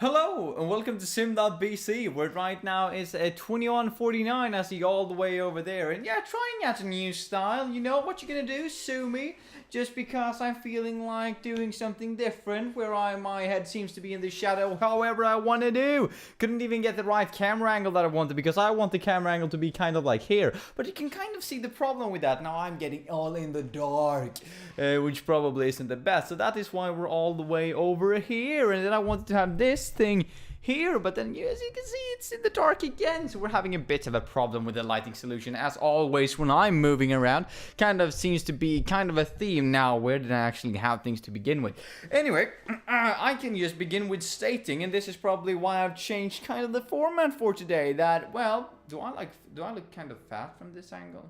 Hello and welcome to Sim.bc, where right now is 21:49 as you all the way over there. And yeah, trying out a new style. You know what you're gonna do? Sue me. Just because I'm feeling like doing something different, where my head seems to be in the shadow however I want to do. Couldn't even get the right camera angle that I wanted because I want the camera angle to be kind of like here. But you can kind of see the problem with that. Now I'm getting all in the dark, which probably isn't the best. So that is why we're all the way over here. And then I wanted to have this thing here, but then as you can see, it's in the dark again, so we're having a bit of a problem with the lighting solution, as always when I'm moving around. Kind of seems to be kind of a theme now. Where did I actually have things to begin with? Anyway, I can just begin with stating, and this is probably why I've changed kind of the format for today, that, well, do I look kind of fat from this angle?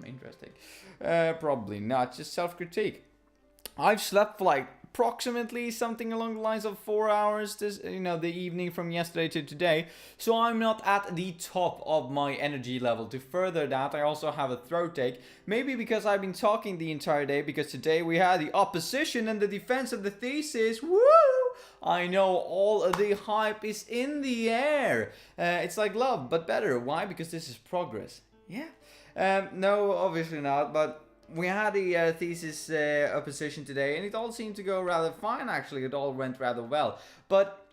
Interesting. Probably not, just self-critique. I've slept for like approximately something along the lines of 4 hours the evening from yesterday to today, so I'm not at the top of my energy level. To further that, I also have a throat ache, maybe because I've been talking the entire day, because today we had the opposition and the defense of the thesis. Woo! I know all of the hype is in the air. It's like love, but better. Why? Because this is progress. Yeah. No, obviously not, but we had the thesis opposition today, and it all seemed to go rather fine, actually. It all went rather well. But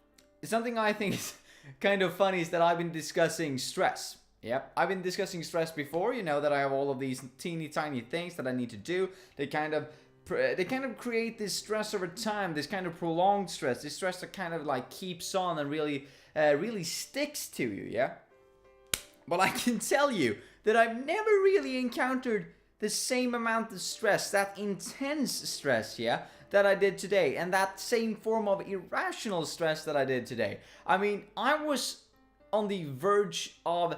something I think is kind of funny is that I've been discussing stress. Yep, I've been discussing stress before, that I have all of these teeny tiny things that I need to do. They kind of create this stress over time, this kind of prolonged stress, this stress that kind of like keeps on and really sticks to you, yeah? But I can tell you that I've never really encountered the same amount of stress, that intense stress, yeah, that I did today, and that same form of irrational stress that I did today. I mean, I was on the verge of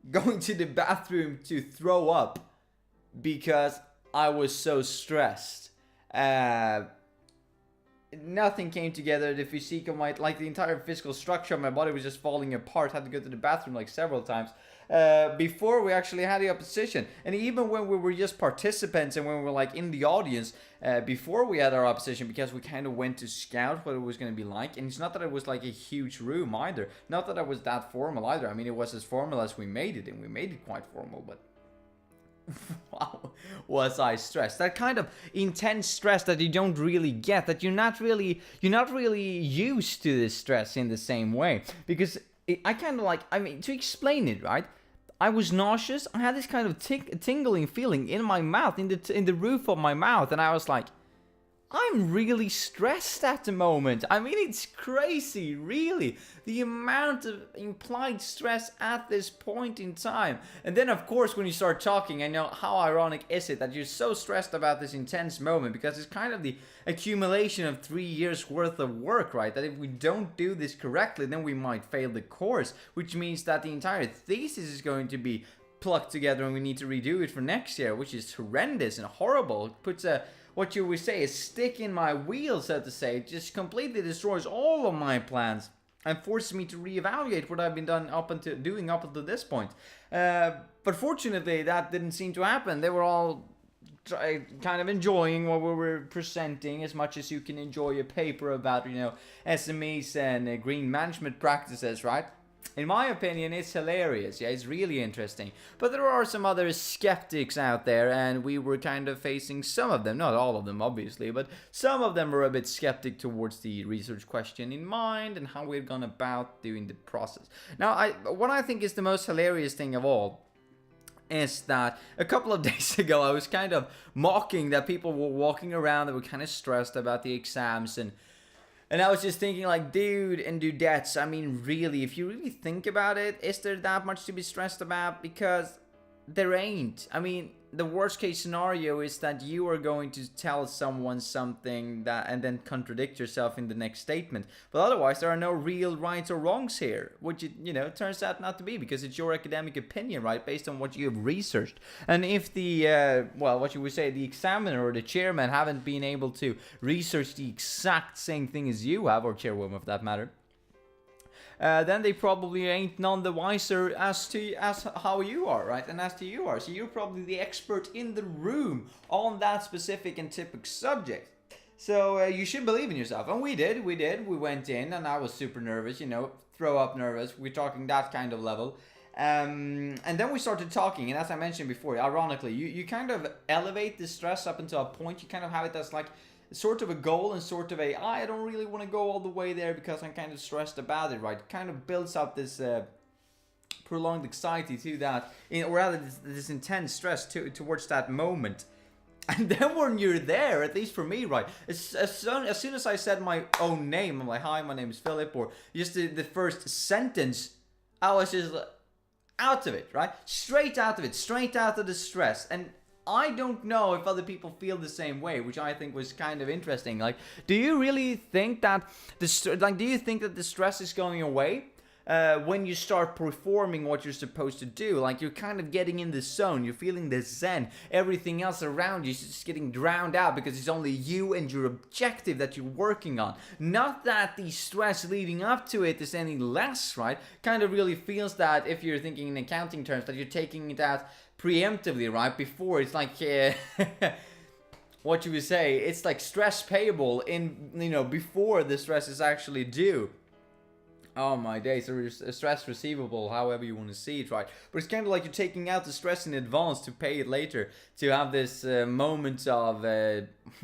going to the bathroom to throw up because I was so stressed. Nothing came together. The physique of the entire physical structure of my body was just falling apart. Had to go to the bathroom like several times before we actually had the opposition. And even when we were just participants and when we were like in the audience before we had our opposition, because we kind of went to scout what it was going to be like. And it's not that it was like a huge room either. Not that I was that formal either. I mean, it was as formal as we made it, and we made it quite formal, but wow, was I stressed. That kind of intense stress that you don't really get, that you're not really used to this stress in the same way. Because I kind of like, I mean, to explain it, right? I was nauseous. I had this kind of tingling feeling in my mouth, in the roof of my mouth, and I was like, I'm really stressed at the moment. I mean, it's crazy, really, the amount of implied stress at this point in time. And then, of course, when you start talking, I know how ironic is it that you're so stressed about this intense moment, because it's kind of the accumulation of 3 years worth of work, right? That if we don't do this correctly, then we might fail the course, which means that the entire thesis is going to be plucked together and we need to redo it for next year, which is horrendous and horrible. It puts what you would say, a stick in my wheel, so to say. It just completely destroys all of my plans and forces me to reevaluate what I've been doing up until this point. But fortunately, that didn't seem to happen. They were all kind of enjoying what we were presenting, as much as you can enjoy a paper about, SMEs and green management practices, right? In my opinion, it's hilarious. Yeah, it's really interesting. But there are some other skeptics out there, and we were kind of facing some of them, not all of them, obviously, but some of them were a bit skeptic towards the research question in mind and how we've gone about doing the process. Now, what I think is the most hilarious thing of all is that a couple of days ago, I was kind of mocking that people were walking around that were kind of stressed about the exams, and I was just thinking, like, dude and dudettes, I mean, really, if you really think about it, is there that much to be stressed about? Because there ain't. I mean, the worst case scenario is that you are going to tell someone something and then contradict yourself in the next statement. But otherwise, there are no real rights or wrongs here, which it turns out not to be, because it's your academic opinion, right, based on what you have researched. And if the what you would say, the examiner or the chairman haven't been able to research the exact same thing as you have, or chairwoman for that matter, then they probably ain't none the wiser as how you are, right? And as to you are. So you're probably the expert in the room on that specific and typical subject. So you should believe in yourself, and we did. We went in, and I was super nervous. Throw up nervous. We're talking that kind of level. And then we started talking, and as I mentioned before, ironically, you kind of elevate the stress up until a point. You kind of have it as like sort of a goal and sort of I don't really want to go all the way there because I'm kind of stressed about it, right? It kind of builds up this prolonged anxiety to that, or rather this intense stress towards that moment. And then when you're there, at least for me, right, as soon as I said my own name, I'm like, hi, my name is Philip, or just the first sentence, I was just out of it, right? Straight out of it, straight out of the stress. And I don't know if other people feel the same way, which I think was kind of interesting. Like, do you really think that do you think that the stress is going away? When you start performing what you're supposed to do, like you're kind of getting in the zone, you're feeling the zen, everything else around you is just getting drowned out because it's only you and your objective that you're working on. Not that the stress leading up to it is any less, right? Kind of really feels that, if you're thinking in accounting terms, that you're taking it out preemptively, right? Before it's like what you would say, it's like stress payable before the stress is actually due. Oh my days, or stress receivable, however you want to see it, right? But it's kind of like you're taking out the stress in advance to pay it later, to have this moment of,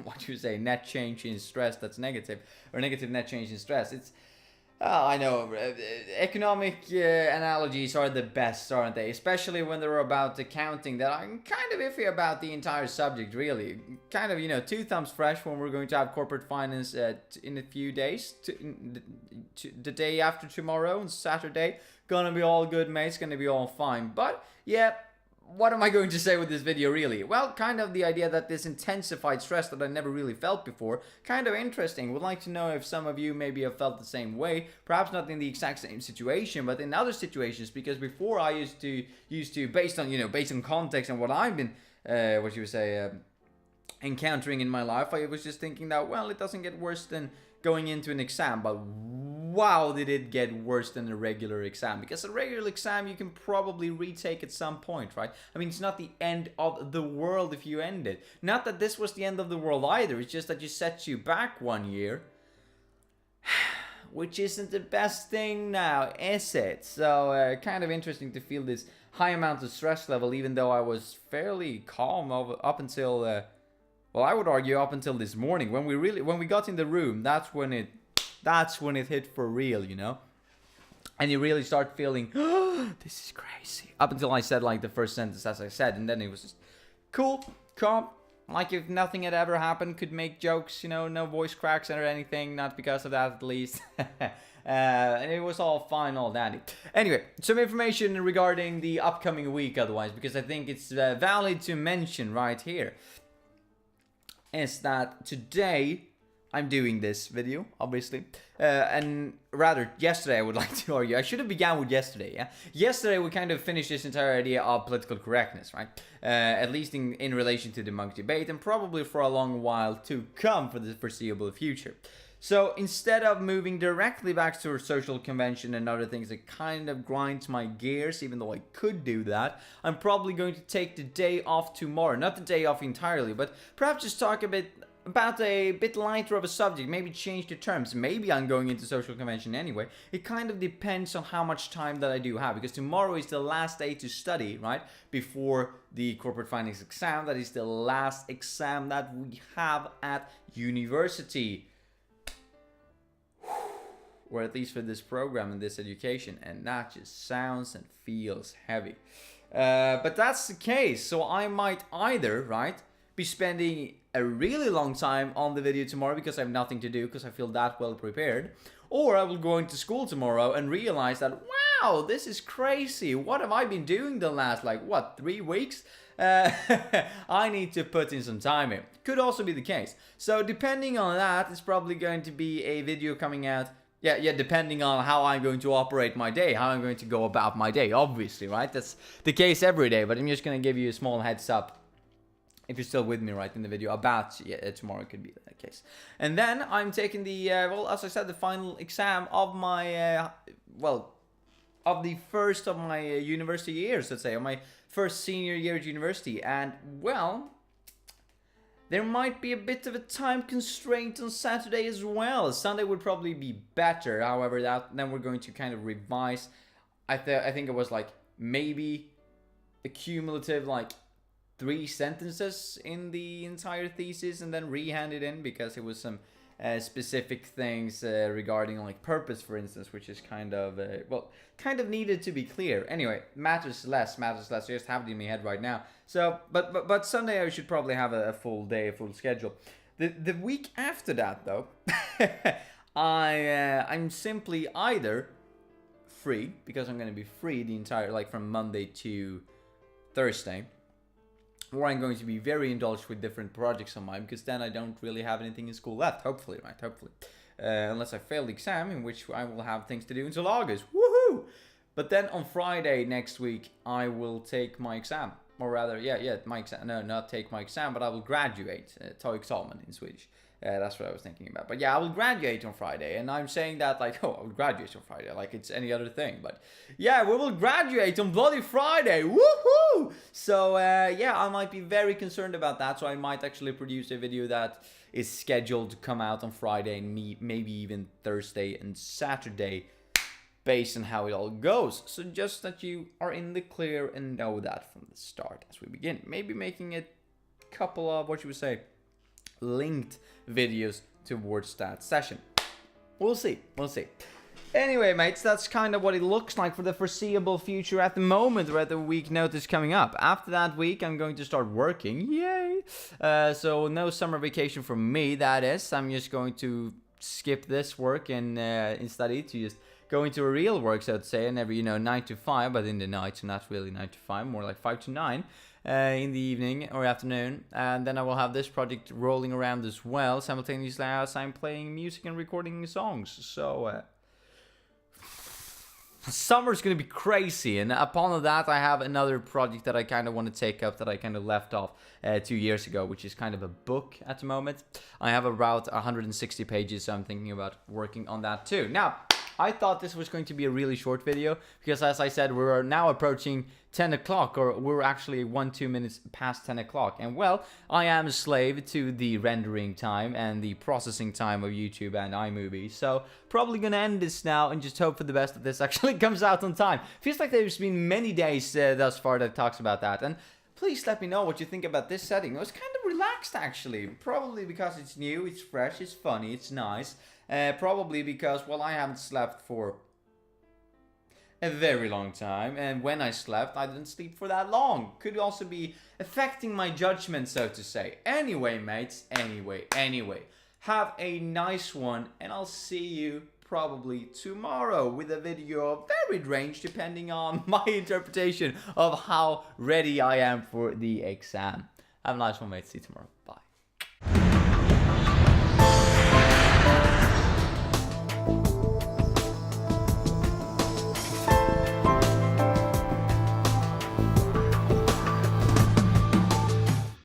what you say, net change in stress that's negative, or negative net change in stress. It's, I know, economic analogies are the best, aren't they? Especially when they're about accounting, that I'm kind of iffy about the entire subject, really. Kind of, two thumbs fresh when we're going to have corporate finance in a few days. The day after tomorrow, on Saturday. Gonna be all good, mate. It's gonna be all fine. But, yeah, what am I going to say with this video, really? Well, kind of the idea that this intensified stress that I never really felt before, kind of interesting. Would like to know if some of you maybe have felt the same way. Perhaps not in the exact same situation, but in other situations. Because before I used to based on context and what I've been, encountering in my life, I was just thinking that, well, it doesn't get worse than going into an exam, but wow, did it get worse than a regular exam. Because a regular exam you can probably retake at some point, right? I mean, it's not the end of the world if you end it. Not that this was the end of the world either, it's just that you set you back 1 year. Which isn't the best thing now, is it? So, kind of interesting to feel this high amount of stress level, even though I was fairly calm up until, well, I would argue up until this morning. When we got in the room, that's when it hit for real, And you really start feeling, oh, this is crazy. Up until I said like the first sentence, as I said, and then it was just cool, calm, like if nothing had ever happened, could make jokes, no voice cracks or anything, not because of that at least. And it was all fine, all dandy. Anyway, some information regarding the upcoming week otherwise, because I think it's valid to mention right here, is that today I'm doing this video, obviously, and rather yesterday I would like to argue. I should have began with yesterday, yeah? Yesterday we kind of finished this entire idea of political correctness, right? At least in relation to the Monk debate, and probably for a long while to come for the foreseeable future. So instead of moving directly back to a social convention and other things that kind of grinds my gears, even though I could do that, I'm probably going to take the day off tomorrow. Not the day off entirely, but perhaps just talk about a bit lighter of a subject, maybe change the terms. Maybe I'm going into social convention anyway. It kind of depends on how much time that I do have, because tomorrow is the last day to study, right? Before the corporate finance exam. That is the last exam that we have at university. Or at least for this program and this education, and that just sounds and feels heavy. But that's the case, so I might either, right, be spending a really long time on the video tomorrow because I have nothing to do, because I feel that well prepared, or I will go into school tomorrow and realize that, wow, this is crazy, what have I been doing the last, 3 weeks? I need to put in some time in. Could also be the case. So depending on that, it's probably going to be a video coming out. Yeah, depending on how I'm going to operate my day, how I'm going to go about my day, obviously, right? That's the case every day, but I'm just going to give you a small heads up, if you're still with me, right, in the video, about, tomorrow could be the case. And then I'm taking the, as I said, the final exam of my, of the first of my university years, let's say, of my first senior year at university, and, well, there might be a bit of a time constraint on Saturday as well. Sunday would probably be better. However, then we're going to kind of revise. I think it was like maybe a cumulative like 3 sentences in the entire thesis, and then rehand it in because it was some specific things regarding like purpose, for instance, which is kind of needed to be clear. Anyway, matters less. I just have it in my head right now. So, but Sunday I should probably have a full day, a full schedule. The week after that though, I'm simply either free, because I'm going to be free the entire, like from Monday to Thursday, or I'm going to be very indulged with different projects on mine, because then I don't really have anything in school left, hopefully, right? Hopefully. Unless I fail the exam, in which I will have things to do until August. Woohoo! But then on Friday next week, I will take my exam. Or rather, my exam. No, not take my exam, but I will graduate. Ta examen in Swedish. That's what I was thinking about. But yeah, I will graduate on Friday. And I'm saying that like, I will graduate on Friday. Like it's any other thing. But yeah, we will graduate on bloody Friday. Woohoo! So I might be very concerned about that. So I might actually produce a video that is scheduled to come out on Friday and maybe even Thursday and Saturday, based on how it all goes. So just that you are in the clear and know that from the start as we begin. Maybe making a couple of, linked videos towards that session. We'll see. Anyway, mates, that's kind of what it looks like for the foreseeable future at the moment, or at the week notice coming up. After that week, I'm going to start working. Yay! So no summer vacation for me, that is. I'm just going to skip this work and study to just go into a real work, so to say, and every 9 to 5, but in the night, so not really 9 to 5, more like 5 to 9 in the evening or afternoon. And then I will have this project rolling around as well, simultaneously as I'm playing music and recording songs. So summer's gonna be crazy, and upon that I have another project that I kind of want to take up that I kind of left off 2 years ago, which is kind of a book at the moment. I have about 160 pages, so I'm thinking about working on that too. Now, I thought this was going to be a really short video, because as I said, we're now approaching 10 o'clock, or we're actually 2 minutes past 10 o'clock. And well, I am a slave to the rendering time and the processing time of YouTube and iMovie. So probably gonna end this now and just hope for the best that this actually comes out on time. Feels like there's been many days thus far that talks about that. And please let me know what you think about this setting. It was kind of relaxed actually. Probably because it's new, it's fresh, it's funny, it's nice. Probably because, well, I haven't slept for a very long time, and when I slept, I didn't sleep for that long. Could also be affecting my judgment, so to say. Anyway, mates, anyway. Have a nice one, and I'll see you probably tomorrow with a video of varied range, depending on my interpretation of how ready I am for the exam. Have a nice one, mates. See you tomorrow. Bye.